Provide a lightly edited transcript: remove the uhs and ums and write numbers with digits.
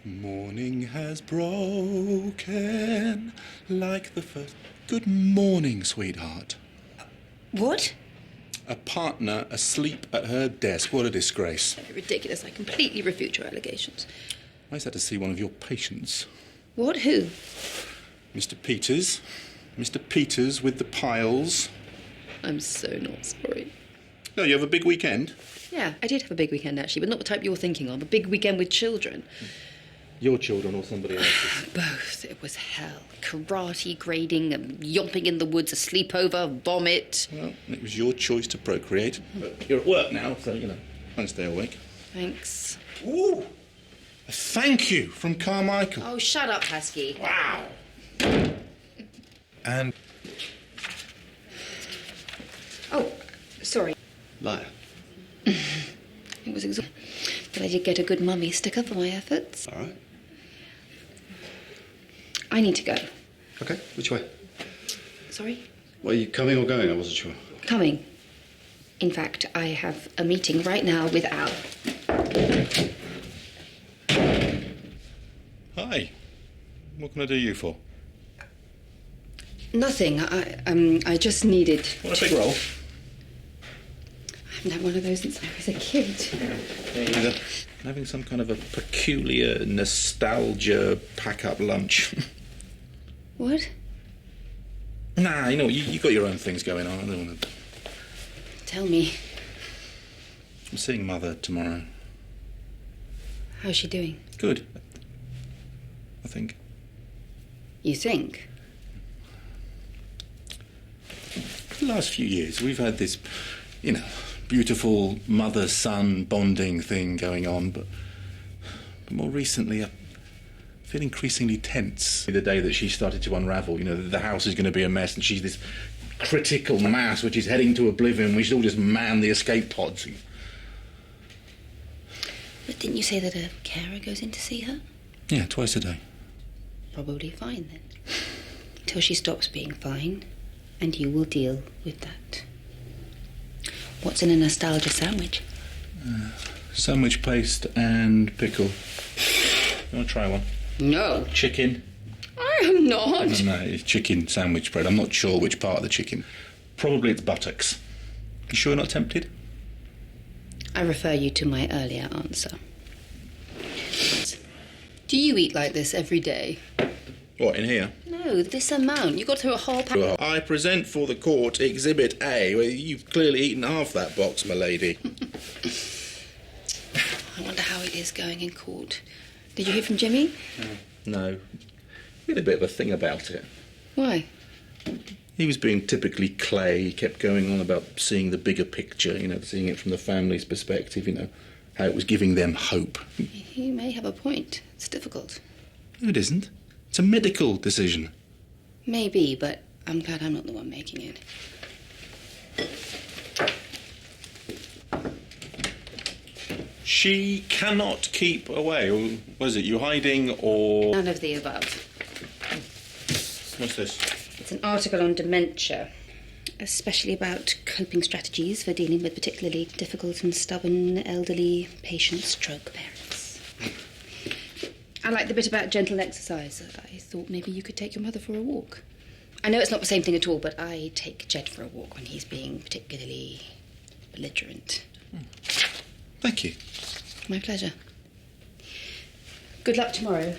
Morning has broken like the first. Good morning, sweetheart. What? A partner asleep at her desk. What a disgrace. Ridiculous. I completely refute your allegations. I just had to see one of your patients. What? Who? Mr. Peters. Mr. Peters with the piles. I'm so not sorry. No, you have a big weekend? Yeah, I did have a big weekend, actually, but not the type you're thinking of. A big weekend with children. Your children or somebody else's? Both. It was hell. Karate, grading, yomping in the woods, a sleepover, vomit. Well, it was your choice to procreate. But you're at work now, so, try and stay awake. Thanks. Ooh! A thank you from Carmichael. Oh, shut up, Husky. Wow! And... Oh, sorry. Liar. It was exhausting. But I did get a good mummy sticker for my efforts. All right. I need to go. Okay, which way? Sorry? Well, are you coming or going? I wasn't sure. Coming. In fact, I have a meeting right now with Al. Hi. What can I do you for? Nothing. I just needed... Want a big roll? I haven't had one of those since I was a kid. Either. Having some kind of a peculiar nostalgia pack-up lunch. What? Nah, you got your own things going on. I don't want to... Tell me. I'm seeing Mother tomorrow. How's she doing? Good. I think. You think? For the last few years, we've had this, beautiful mother-son bonding thing going on, but more recently, I feel increasingly tense. The day that she started to unravel, the house is going to be a mess, and she's this critical mass which is heading to oblivion. We should all just man the escape pods. But didn't you say that a carer goes in to see her? Yeah, twice a day. Probably fine, then. Till she stops being fine, and you will deal with that. What's in a nostalgia sandwich? Sandwich paste and pickle. You want to try one? No. Chicken. I am not. No, it's chicken sandwich bread. I'm not sure which part of the chicken. Probably it's buttocks. You sure you're not tempted? I refer you to my earlier answer. Do you eat like this every day? What, in here? No, this amount. You got through a whole pack. I present for the court Exhibit A. Well, you've clearly eaten half that box, my lady. I wonder how it is going in court. Did you hear from Jimmy? No. We had a bit of a thing about it. Why? He was being typically Clay. He kept going on about seeing the bigger picture, seeing it from the family's perspective, how it was giving them hope. He may have a point. It's difficult. No, it isn't. It's a medical decision. Maybe, but I'm glad I'm not the one making it. She cannot keep away. Or what is it, you hiding or... None of the above. What's this? It's an article on dementia, especially about coping strategies for dealing with particularly difficult and stubborn elderly patient/stroke parents. I like the bit about gentle exercise. I thought maybe you could take your mother for a walk. I know it's not the same thing at all, but I take Jed for a walk when he's being particularly belligerent. Thank you. My pleasure. Good luck tomorrow.